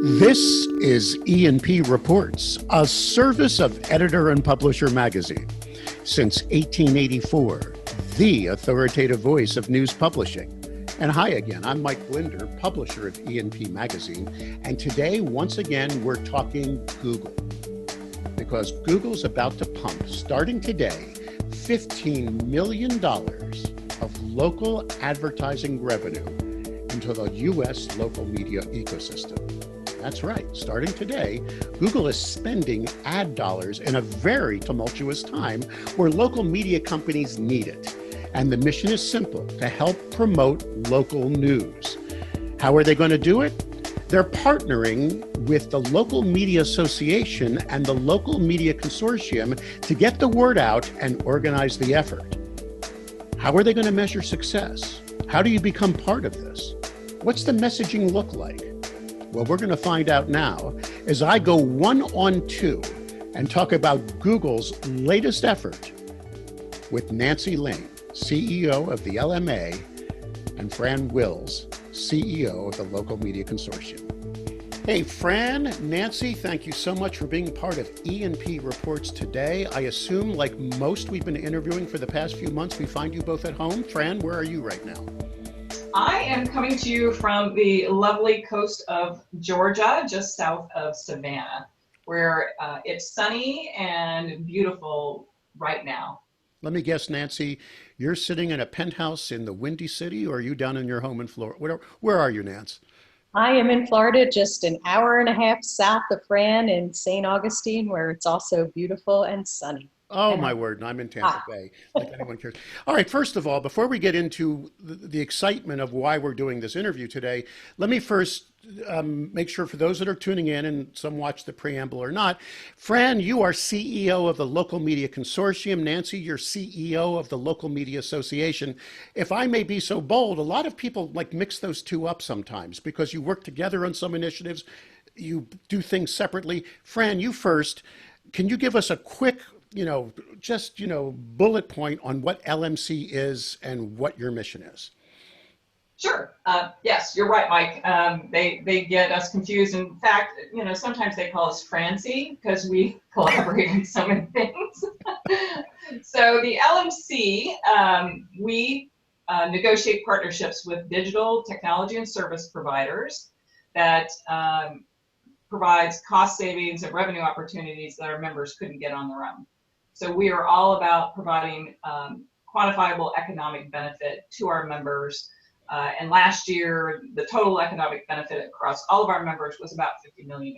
This is E&P Reports, a service of Editor and Publisher magazine. Since 1884, the authoritative voice of news publishing. And hi again, I'm Mike Blinder, publisher of E&P Magazine. And today, once again, we're talking Google. Because Google's about to pump, starting today, $15 million of local advertising revenue into the U.S. local media ecosystem. That's right. Starting today, Google is spending ad dollars in a very tumultuous time where local media companies need it. And the mission is simple, to help promote local news. How are they going to do it? They're partnering with the Local Media Association and the Local Media Consortium to get the word out and organize the effort. How are they going to measure success? How do you become part of this? What's the messaging look like? Well, we're going to find out now as I go 1-on-2 and talk about Google's latest effort with Nancy Lane, CEO of the LMA, and Fran Wills, CEO of the Local Media Consortium. Hey, Fran, Nancy, thank you so much for being part of E&P Reports today. I assume, like most we've been interviewing for the past few months, we find you both at home. Fran, where are you right now? I am coming to you from the lovely coast of Georgia, just south of Savannah, where it's sunny and beautiful right now. Let me guess, Nancy, you're sitting in a penthouse in the Windy City, or are you down in your home in Florida? Where are you, Nance? I am in Florida, just an hour and a half south of Fran in St. Augustine, where it's also beautiful and sunny. Oh, my word. And I'm in Tampa Bay, like anyone cares. All right. First of all, before we get into the excitement of why we're doing this interview today, let me first make sure for those that are tuning in, and some watch the preamble or not, Fran, you are CEO of the Local Media Consortium. Nancy, you're CEO of the Local Media Association. If I may be so bold, a lot of people like mix those two up sometimes because you work together on some initiatives, you do things separately. Fran, you first. Can you give us a quick bullet point on what LMC is and what your mission is? Sure. Yes, you're right, Mike. They get us confused. In fact, sometimes they call us Francie because we collaborate on so many things. So the LMC, we negotiate partnerships with digital technology and service providers that provides cost savings and revenue opportunities that our members couldn't get on their own. So we are all about providing quantifiable economic benefit to our members. And last year, the total economic benefit across all of our members was about $50 million.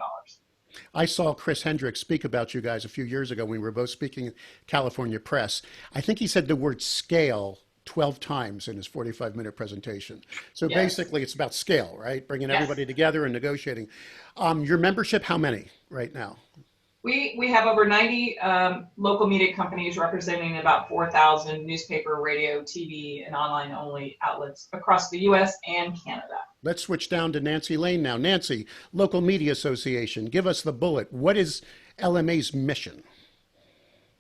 I saw Chris Hendricks speak about you guys a few years ago when we were both speaking at California Press. I think he said the word scale 12 times in his 45-minute presentation. So yes. Basically, it's about scale, right? Bringing everybody together and negotiating. Your membership, how many right now? We have over 90 local media companies representing about 4,000 newspaper, radio, TV, and online-only outlets across the U.S. and Canada. Let's switch down to Nancy Lane now. Nancy, Local Media Association, give us the bullet. What is LMA's mission?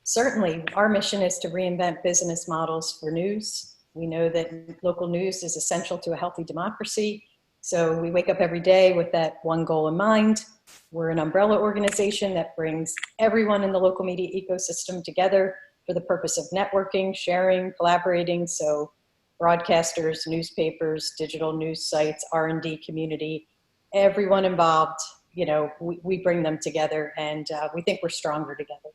Certainly. Our mission is to reinvent business models for news. We know that local news is essential to a healthy democracy. So we wake up every day with that one goal in mind. We're an umbrella organization that brings everyone in the local media ecosystem together for the purpose of networking, sharing, collaborating. So broadcasters, newspapers, digital news sites, R&D community, everyone involved, we bring them together, and we think we're stronger together.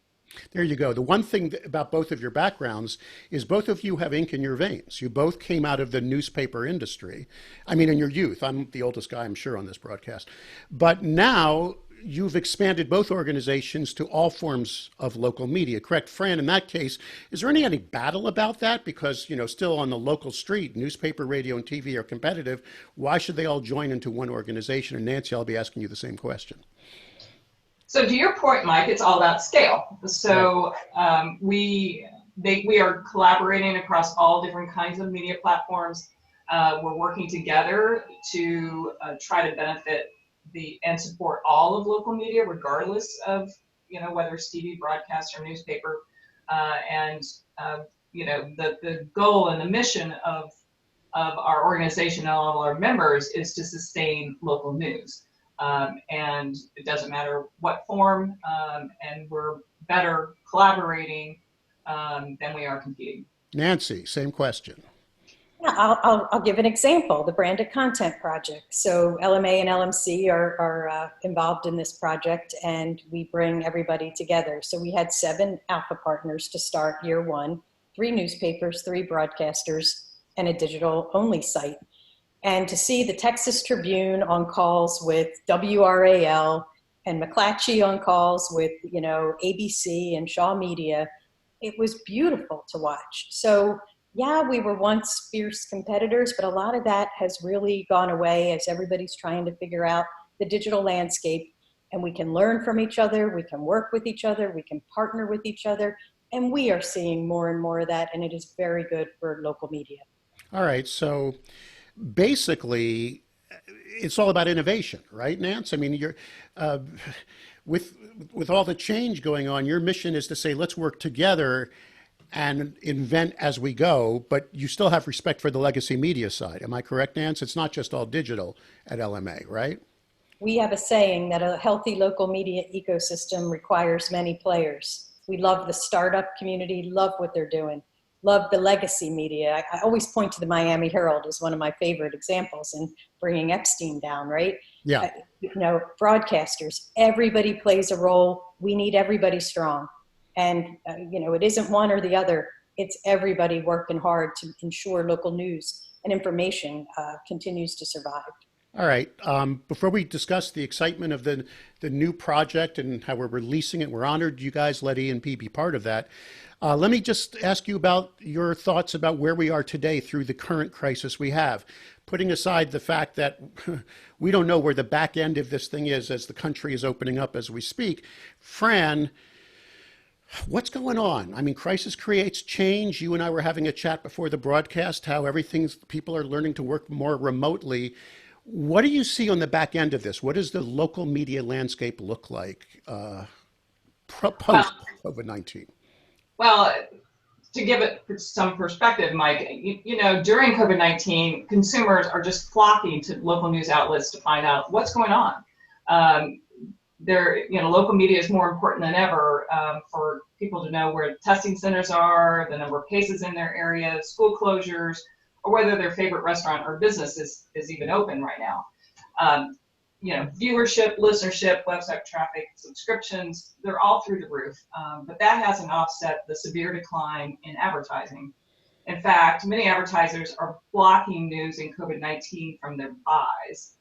There you go. The one thing about both of your backgrounds is both of you have ink in your veins. You both came out of the newspaper industry. I mean, in your youth. I'm the oldest guy, I'm sure, on this broadcast. But now you've expanded both organizations to all forms of local media, correct? Fran, in that case, is there any battle about that? Because, still on the local street, newspaper, radio, and TV are competitive. Why should they all join into one organization? And Nancy, I'll be asking you the same question. So to your point, Mike, it's all about scale. So we are collaborating across all different kinds of media platforms. We're working together to try to benefit and support all of local media, regardless of whether it's TV, broadcast, or newspaper. The goal and the mission of our organization and all of our members is to sustain local news. And it doesn't matter what form, and we're better collaborating than we are competing. Nancy, same question. Yeah, I'll give an example, the Branded Content Project. So LMA and LMC are involved in this project, and we bring everybody together. So we had 7 alpha partners to start year 1, 3 newspapers, 3 broadcasters, and a digital-only site. And to see the Texas Tribune on calls with WRAL and McClatchy on calls with, ABC and Shaw Media, it was beautiful to watch. So yeah, we were once fierce competitors, but a lot of that has really gone away as everybody's trying to figure out the digital landscape, and we can learn from each other, we can work with each other, we can partner with each other, and we are seeing more and more of that, and it is very good for local media. All right, so basically, it's all about innovation, right, Nance? I mean, you're with all the change going on, your mission is to say, let's work together and invent as we go, but you still have respect for the legacy media side. Am I correct, Nance? It's not just all digital at LMA, right? We have a saying that a healthy local media ecosystem requires many players. We love the startup community, love what they're doing, love the legacy media. I always point to the Miami Herald as one of my favorite examples in bringing Epstein down, right? Yeah. Broadcasters, everybody plays a role. We need everybody strong. And, it isn't one or the other. It's everybody working hard to ensure local news and information continues to survive. All right. Before we discuss the excitement of the new project and how we're releasing it, we're honored you guys let E&P be part of that. Let me just ask you about your thoughts about where we are today through the current crisis we have. Putting aside the fact that we don't know where the back end of this thing is as the country is opening up as we speak. Fran, what's going on? I mean, crisis creates change. You and I were having a chat before the broadcast, how people are learning to work more remotely. What do you see on the back end of this? What does the local media landscape look like post-COVID-19? Well, to give it some perspective, Mike, during COVID-19, consumers are just flocking to local news outlets to find out what's going on. Local media is more important than ever for people to know where testing centers are, the number of cases in their area, school closures, or whether their favorite restaurant or business is even open right now. Viewership, listenership, website traffic, subscriptions, they're all through the roof. But that hasn't offset the severe decline in advertising. In fact, many advertisers are blocking news in COVID-19 from their buys.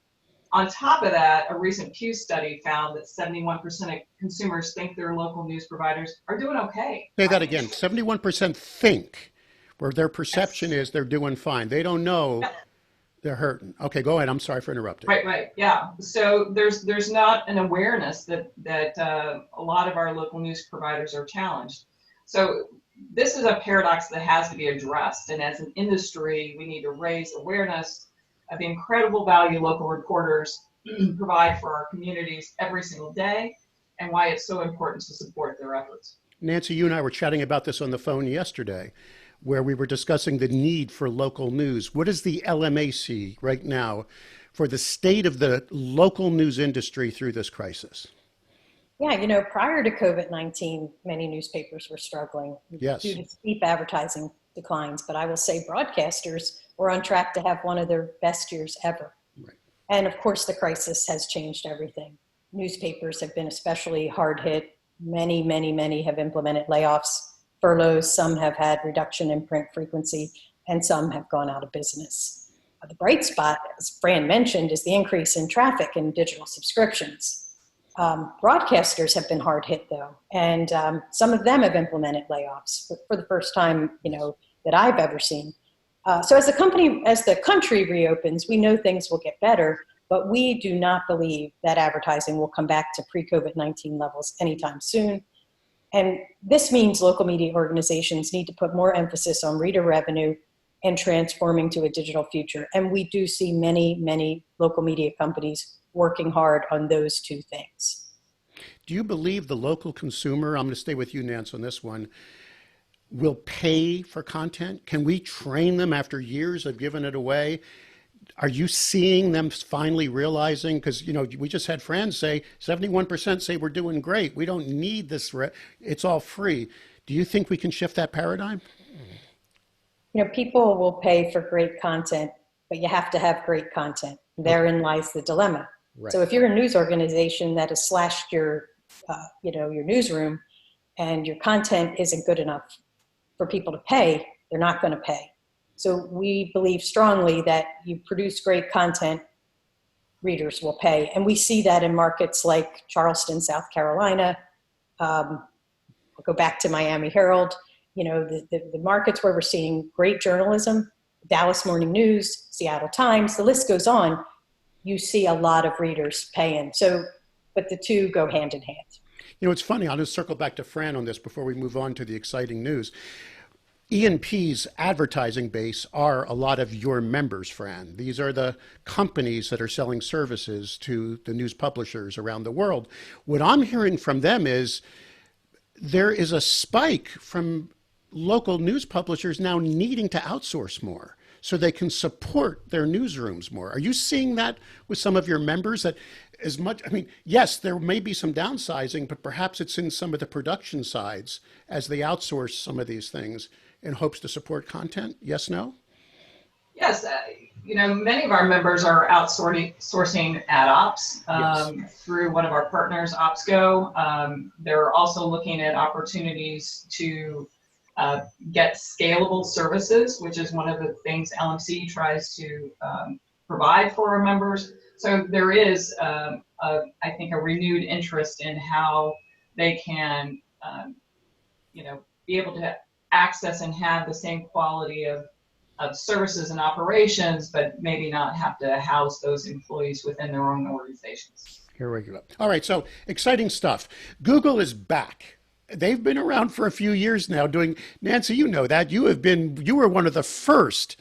On top of that, a recent Pew study found that 71% of consumers think their local news providers are doing okay. Say that again. 71% think, where their perception is they're doing fine. They don't know they're hurting. Okay, go ahead. I'm sorry for interrupting. Right. Yeah. So there's not an awareness that a lot of our local news providers are challenged. So this is a paradox that has to be addressed. And as an industry, we need to raise awareness of the incredible value local reporters provide for our communities every single day, and why it's so important to support their efforts. Nancy, you and I were chatting about this on the phone yesterday, where we were discussing the need for local news. What does the LMA see right now for the state of the local news industry through this crisis? Yeah, prior to COVID-19, many newspapers were struggling due to steep advertising declines, but I will say broadcasters were on track to have one of their best years ever. Right. And of course, the crisis has changed everything. Newspapers have been especially hard hit. Many have implemented layoffs, furloughs. Some have had reduction in print frequency, and some have gone out of business. The bright spot, as Fran mentioned, is the increase in traffic and digital subscriptions. Broadcasters have been hard hit though, and some of them have implemented layoffs for the first time, that I've ever seen. So as the country reopens, we know things will get better, but we do not believe that advertising will come back to pre-COVID-19 levels anytime soon. And this means local media organizations need to put more emphasis on reader revenue and transforming to a digital future. And we do see many local media companies working hard on those two things. Do you believe the local consumer, I'm going to stay with you, Nance, on this one, will pay for content? Can we train them after years of giving it away? Are you seeing them finally realizing? Because, you know, we just had Fran say 71% say we're doing great. We don't need this. It's all free. Do you think we can shift that paradigm? You know, people will pay for great content, but you have to have great content. Therein lies the dilemma. Right. So if you're a news organization that has slashed your, your newsroom, and your content isn't good enough for people to pay, they're not going to pay. So we believe strongly that you produce great content, readers will pay. And we see that in markets like Charleston, South Carolina. I'll go back to Miami Herald. You know, the markets where we're seeing great journalism, Dallas Morning News, Seattle Times, the list goes on. You see a lot of readers paying. So, but the two go hand in hand. You know, it's funny. I'll just circle back to Fran on this before we move on to the exciting news. E&P's advertising base are a lot of your members, Fran. These are the companies that are selling services to the news publishers around the world. What I'm hearing from them is there is a spike from local news publishers now needing to outsource more so they can support their newsrooms more. Are you seeing that with some of your members? That as much, I mean, yes, there may be some downsizing, but perhaps it's in some of the production sides as they outsource some of these things in hopes to support content? Yes, no? Yes, you know, many of our members are outsourcing ad ops through one of our partners, OpsGo. They're also looking at opportunities to get scalable services, which is one of the things LMC tries to provide for our members. So there is, I think, a renewed interest in how they can, be able to access and have the same quality of services and operations, but maybe not have to house those employees within their own organizations. Here we go. All right, so exciting stuff. Google is back. They've been around for a few years now doing, Nancy, you know that. You were one of the first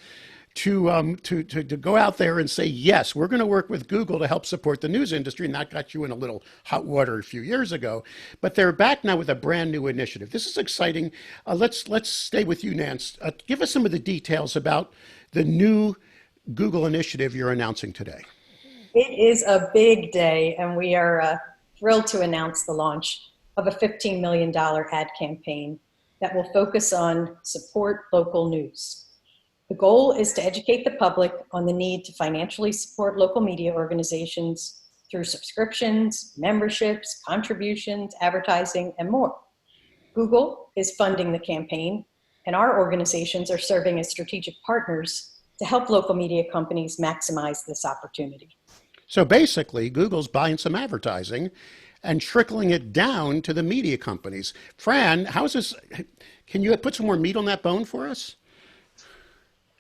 to go out there and say, yes, we're going to work with Google to help support the news industry. And that got you in a little hot water a few years ago. But they're back now with a brand new initiative. This is exciting. Let's stay with you, Nance. Give us some of the details about the new Google initiative you're announcing today. It is a big day, and we are thrilled to announce the launch of a $15 million ad campaign that will focus on support local news. The goal is to educate the public on the need to financially support local media organizations through subscriptions, memberships, contributions, advertising, and more. Google is funding the campaign, and our organizations are serving as strategic partners to help local media companies maximize this opportunity. So basically, Google's buying some advertising and trickling it down to the media companies. Fran, how's this? Can you put some more meat on that bone for us?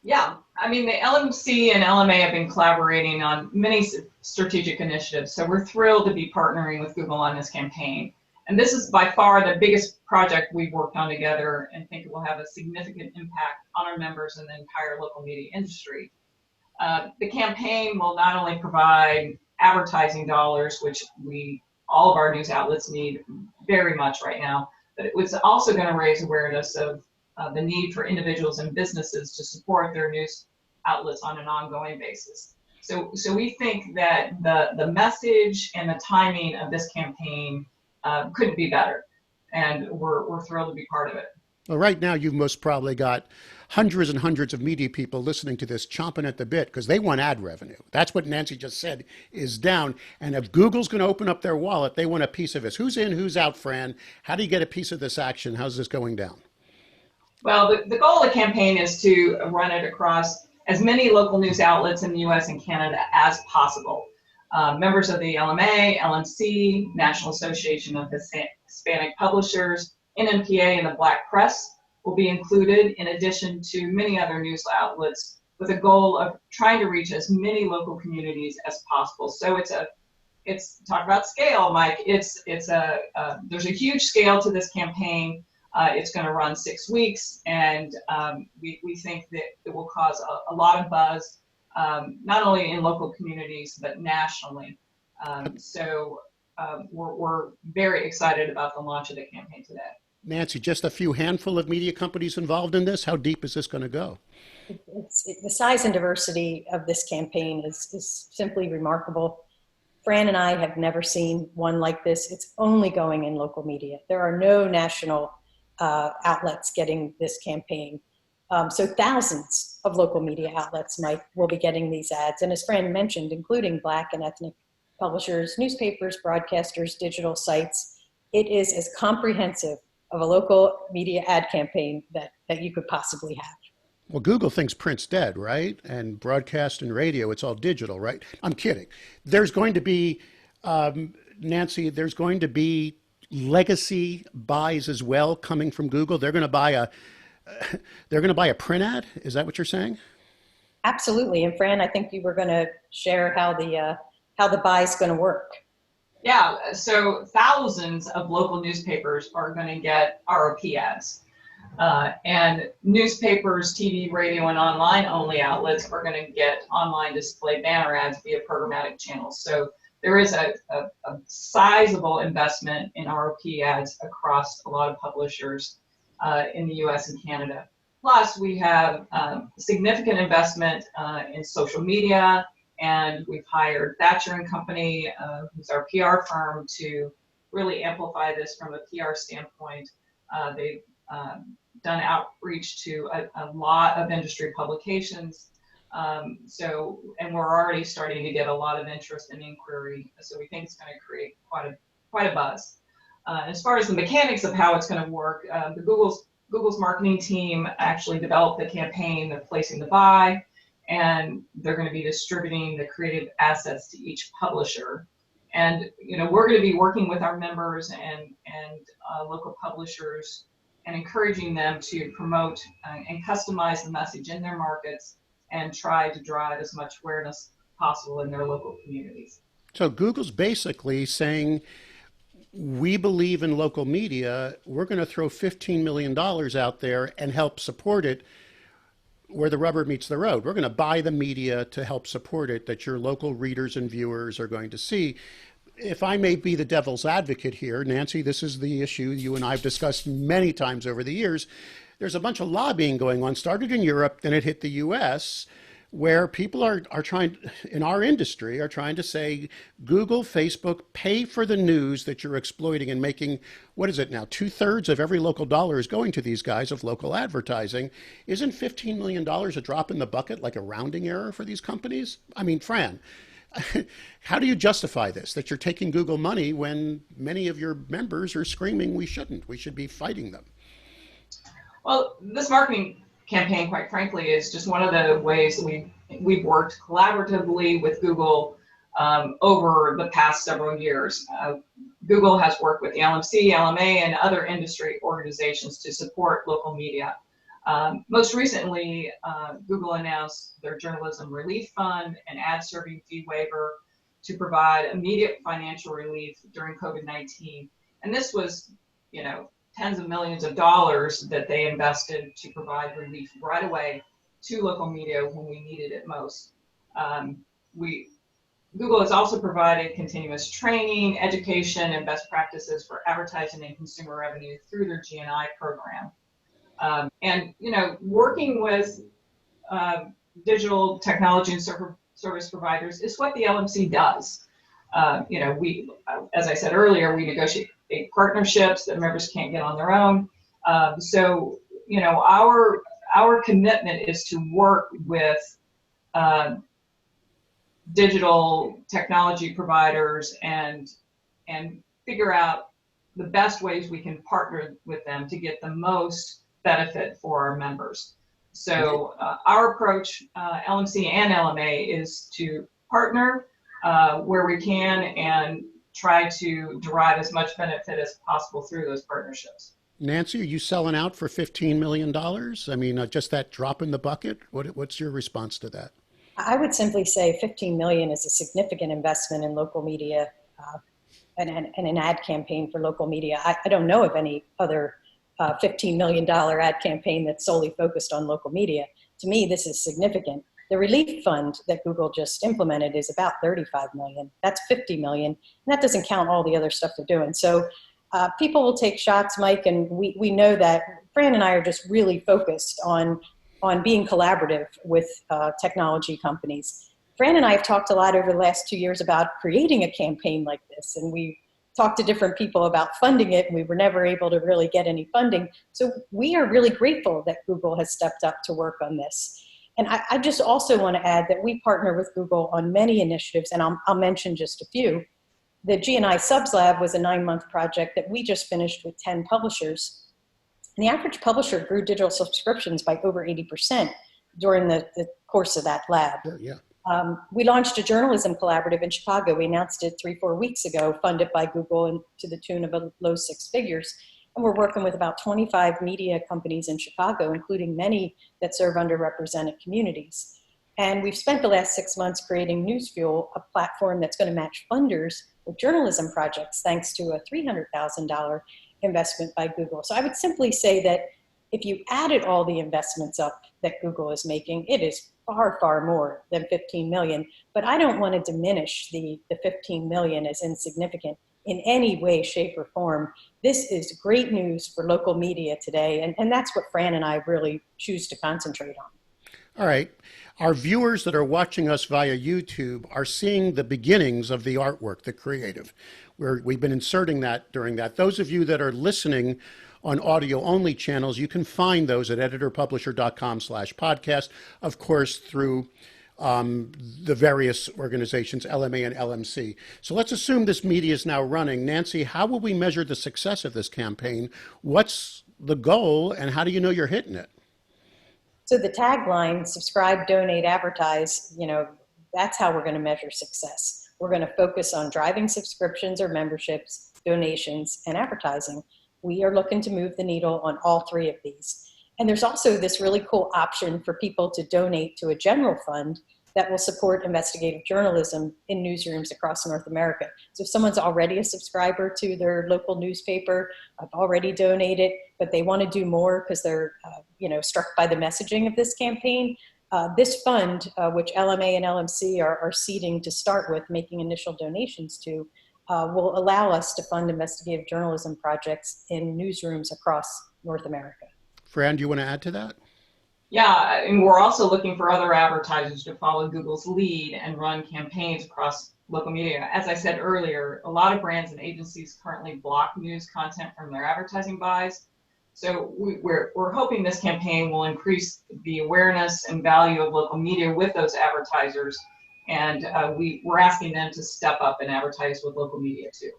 Yeah, I mean, the LMC and LMA have been collaborating on many strategic initiatives, so we're thrilled to be partnering with Google on this campaign. And this is by far the biggest project we've worked on together, and think it will have a significant impact on our members and the entire local media industry. The campaign will not only provide advertising dollars, which all of our news outlets need very much right now, but it's also going to raise awareness of the need for individuals and businesses to support their news outlets on an ongoing basis. So we think that the message and the timing of this campaign couldn't be better, and we're thrilled to be part of it. Well, right now you've most probably got hundreds and hundreds of media people listening to this chomping at the bit because they want ad revenue. That's what Nancy just said is down. And if Google's going to open up their wallet, they want a piece of this. Who's in, who's out, Fran? How do you get a piece of this action? How's this going down? Well, the goal of the campaign is to run it across as many local news outlets in the U.S. and Canada as possible. Members of the LMA, LMC, National Association of Hispanic Publishers, NMPA, and the Black Press will be included, in addition to many other news outlets, with a goal of trying to reach as many local communities as possible. So it's talk about scale, Mike. There's a huge scale to this campaign. It's going to run 6 weeks, and we think that it will cause a lot of buzz, not only in local communities, but nationally. We're very excited about the launch of the campaign today. Nancy, just a few handful of media companies involved in this? How deep is this going to go? The size and diversity of this campaign is simply remarkable. Fran and I have never seen one like this. It's only going in local media. There are no national outlets getting this campaign. So thousands of local media outlets will be getting these ads. And as Fran mentioned, including Black and ethnic publishers, newspapers, broadcasters, digital sites. It is as comprehensive of a local media ad campaign that you could possibly have. Well, Google thinks print's dead, right? And broadcast and radio, it's all digital, right? I'm kidding. There's going to be, Nancy, there's going to be legacy buys as well coming from Google. They're going to buy a print ad. Is that what you're saying? Absolutely. And Fran, I think you were going to share how the buy is going to work. Yeah, so thousands of local newspapers are going to get ROP ads. And newspapers, TV, radio, and online only outlets are going to get online display banner ads via programmatic channels. So there is a sizable investment in ROP ads across a lot of publishers in the US and Canada. Plus, we have significant investment in social media, and we've hired Thatcher & Company, who's our PR firm, to really amplify this from a PR standpoint. They've done outreach to a lot of industry publications. And we're already starting to get a lot of interest and inquiry. So we think it's going to create quite a buzz. As far as the mechanics of how it's going to work, Google's marketing team actually developed the campaign. They're placing the buy, and they're going to be distributing the creative assets to each publisher. And we're going to be working with our members and local publishers and encouraging them to promote and customize the message in their markets and try to drive as much awareness possible in their local communities. So Google's basically saying, we believe in local media. We're going to throw $15 million out there and help support it where the rubber meets the road. We're going to buy the media to help support it that your local readers and viewers are going to see. If I may be the devil's advocate here, Nancy, this is the issue you and I have discussed many times over the years. There's a bunch of lobbying going on, started in Europe, then it hit the US, where people are trying, in our industry, are trying to say, Google, Facebook, pay for the news that you're exploiting and making, what is it now, 2/3 of every local dollar is going to these guys of local advertising. Isn't $15 million a drop in the bucket, like a rounding error for these companies? I mean, Fran, how do you justify this, that you're taking Google money when many of your members are screaming we shouldn't, we should be fighting them? Well, this marketing campaign, quite frankly, is just one of the ways that we've worked collaboratively with Google over the past several years. Google has worked with the LMC, LMA, and other industry organizations to support local media. Most recently, Google announced their Journalism Relief Fund and ad serving fee waiver to provide immediate financial relief during COVID-19. And this was, tens of millions of dollars that they invested to provide relief right away to local media when we needed it most. Google has also provided continuous training, education, and best practices for advertising and consumer revenue through their G&I program. Working with digital technology and service providers is what the LMC does. As I said earlier, we negotiate partnerships that members can't get on their own. Our commitment is to work with digital technology providers and figure out the best ways we can partner with them to get the most benefit for our members. So our approach, LMC and LMA, is to partner where we can and try to derive as much benefit as possible through those partnerships. Nancy, are you selling out for $15 million? I mean, just that drop in the bucket? What's your response to that? I would simply say $15 million is a significant investment in local media and an ad campaign for local media. I don't know of any other $15 million ad campaign that's solely focused on local media. To me, this is significant. The relief fund that Google just implemented is about $35 million. That's $50 million. And that doesn't count all the other stuff they're doing. So people will take shots, Mike, and we know that Fran and I are just really focused on on being collaborative with technology companies. Fran and I have talked a lot over the last 2 years about creating a campaign like this, and we talked to different people about funding it, and we were never able to really get any funding. So we are really grateful that Google has stepped up to work on this. And I just also want to add that we partner with Google on many initiatives, and I'll mention just a few. The G&I Subs Lab was a 9-month project that we just finished with 10 publishers. And the average publisher grew digital subscriptions by over 80% during the course of that lab. Sure, yeah. We launched a journalism collaborative in Chicago. We announced it 3-4 weeks ago, funded by Google and to the tune of a low 6 figures. And we're working with about 25 media companies in Chicago, including many that serve underrepresented communities. And we've spent the last 6 months creating NewsFuel, a platform that's going to match funders with journalism projects, thanks to a $300,000 investment by Google. So I would simply say that if you added all the investments up that Google is making, it is far, far more than 15 million. But I don't want to diminish the 15 million as insignificant in any way, shape, or form. This is great news for local media today, and that's what Fran and I really choose to concentrate on. All right. Our viewers that are watching us via YouTube are seeing the beginnings of the artwork, the creative. We've been inserting that during that. Those of you that are listening on audio-only channels, you can find those at editorpublisher.com/podcast, of course, through the various organizations, LMA and LMC. So let's assume this media is now running. Nancy, how will we measure the success of this campaign? What's the goal, and how do you know you're hitting it? So the tagline, subscribe, donate, advertise, that's how we're going to measure success. We're going to focus on driving subscriptions or memberships, donations, and advertising. We are looking to move the needle on all 3 of these. And there's also this really cool option for people to donate to a general fund that will support investigative journalism in newsrooms across North America. So if someone's already a subscriber to their local newspaper, I've already donated, but they want to do more because they're struck by the messaging of this campaign, this fund, which LMA and LMC are seeding to start with, making initial donations to, will allow us to fund investigative journalism projects in newsrooms across North America. Fran, do you want to add to that? Yeah, and we're also looking for other advertisers to follow Google's lead and run campaigns across local media. As I said earlier, a lot of brands and agencies currently block news content from their advertising buys. So we're hoping this campaign will increase the awareness and value of local media with those advertisers. And we're asking them to step up and advertise with local media too.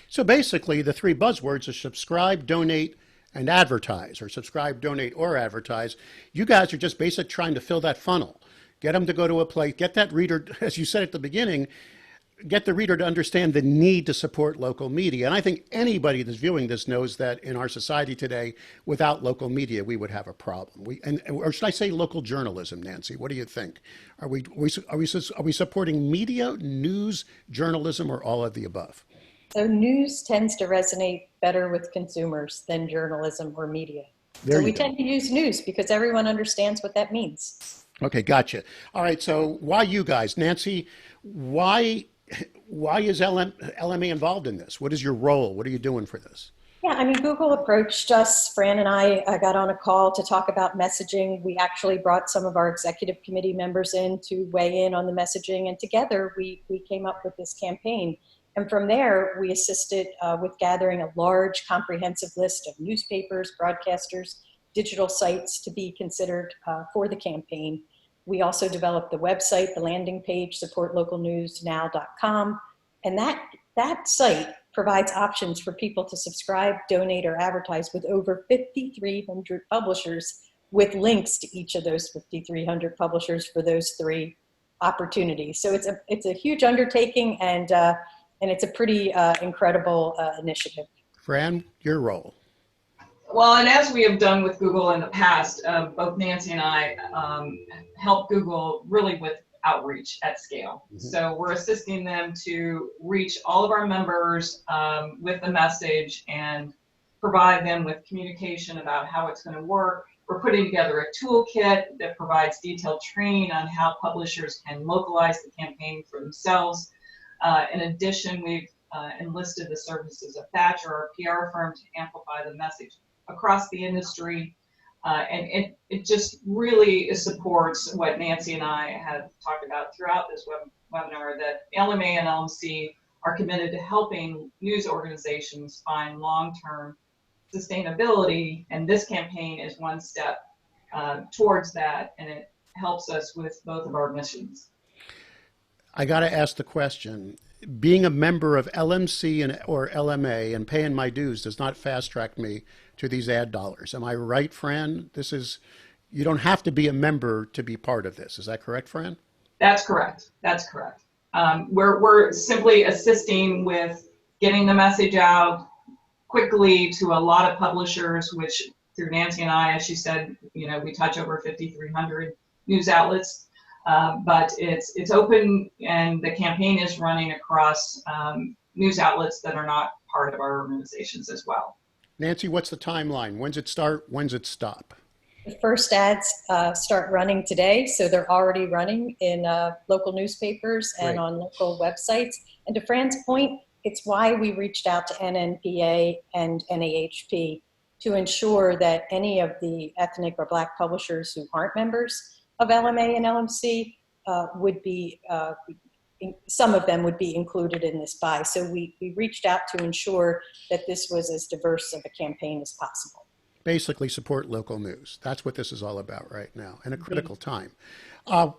So basically, the 3 buzzwords are subscribe, donate, and advertise, or subscribe, donate, or advertise. You guys are just basically trying to fill that funnel. Get them to go to a place, get that reader, as you said at the beginning, get the reader to understand the need to support local media. And I think anybody that's viewing this knows that in our society today, without local media, we would have a problem. Or should I say local journalism, Nancy? What do you think? Are we supporting media, news, journalism, or all of the above? So news tends to resonate better with consumers than journalism or media. So we tend to use news because everyone understands what that means. Okay, gotcha. All right, so why you guys? Nancy, why is LMA involved in this? What is your role? What are you doing for this? Yeah, Google approached us. Fran and I got on a call to talk about messaging. We actually brought some of our executive committee members in to weigh in on the messaging, and together we came up with this campaign. And from there, we assisted with gathering a large, comprehensive list of newspapers, broadcasters, digital sites to be considered for the campaign. We also developed the website, the landing page, supportlocalnewsnow.com. And that site provides options for people to subscribe, donate, or advertise with over 5,300 publishers, with links to each of those 5,300 publishers for those 3 opportunities. So it's a huge undertaking, and it's a pretty incredible initiative. Fran, your role. Well, and as we have done with Google in the past, both Nancy and I help Google really with outreach at scale. Mm-hmm. So we're assisting them to reach all of our members with the message and provide them with communication about how it's going to work. We're putting together a toolkit that provides detailed training on how publishers can localize the campaign for themselves. In addition, we've enlisted the services of Thatcher, our PR firm, to amplify the message across the industry. And it just really supports what Nancy and I have talked about throughout this webinar, that LMA and LMC are committed to helping news organizations find long-term sustainability, and this campaign is one step towards that, and it helps us with both of our missions. I got to ask the question. Being a member of LMC or LMA and paying my dues does not fast track me to these ad dollars. Am I right, Fran? You don't have to be a member to be part of this. Is that correct, Fran? That's correct. That's correct. We're simply assisting with getting the message out quickly to a lot of publishers, which through Nancy and I, as she said, we touch over 5,300 news outlets. But it's open, and the campaign is running across news outlets that are not part of our organizations as well. Nancy, what's the timeline? When's it start? When's it stop? The first ads start running today, so they're already running in local newspapers and on local websites. And to Fran's point, it's why we reached out to NNPA and NAHP to ensure that any of the ethnic or Black publishers who aren't members of LMA and LMC would be, some of them would be included in this buy. So we reached out to ensure that this was as diverse of a campaign as possible. Basically support local news. That's what this is all about right now, in a critical time.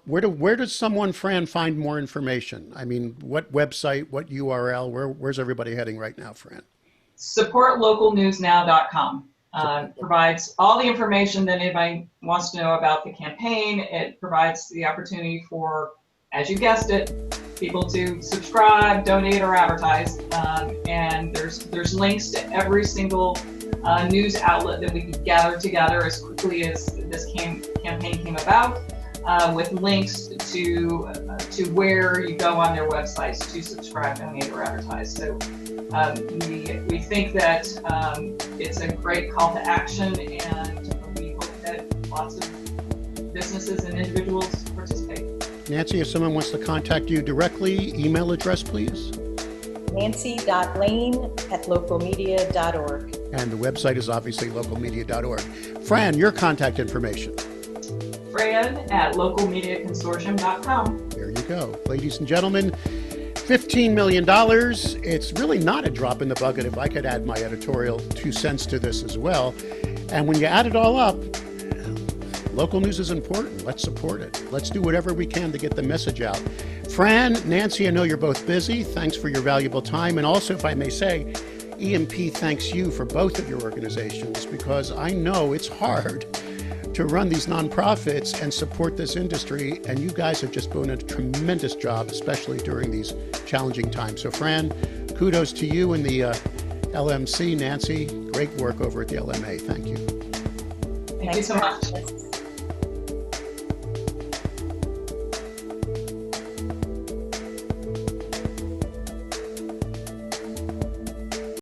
Where does someone, Fran, find more information? I mean, what website, what URL, where's everybody heading right now, Fran? Supportlocalnewsnow.com. Provides all the information that anybody wants to know about the campaign. It provides the opportunity for, as you guessed it, people to subscribe, donate, or advertise. And there's links to every single news outlet that we could gather together as quickly as this campaign came about, with links to where you go on their websites to subscribe, donate, or advertise. So we think that it's a great call to action, and we hope that lots of businesses and individuals participate. Nancy, if someone wants to contact you directly, email address, please. nancy.lane@localmedia.org. And the website is obviously localmedia.org. Fran, your contact information. Fran@localmediaconsortium.com. There you go. Ladies and gentlemen, $15 million. It's really not a drop in the bucket if I could add my editorial 2 cents to this as well. And when you add it all up, local news is important. Let's support it. Let's do whatever we can to get the message out. Fran, Nancy, I know you're both busy. Thanks for your valuable time. And also, if I may say, EMP thanks you for both of your organizations, because I know it's hard to run these nonprofits and support this industry, and you guys have just done a tremendous job, especially during these challenging times. So Fran, kudos to you and the LMC. Nancy, great work over at the LMA. Thank you. Thank you so much.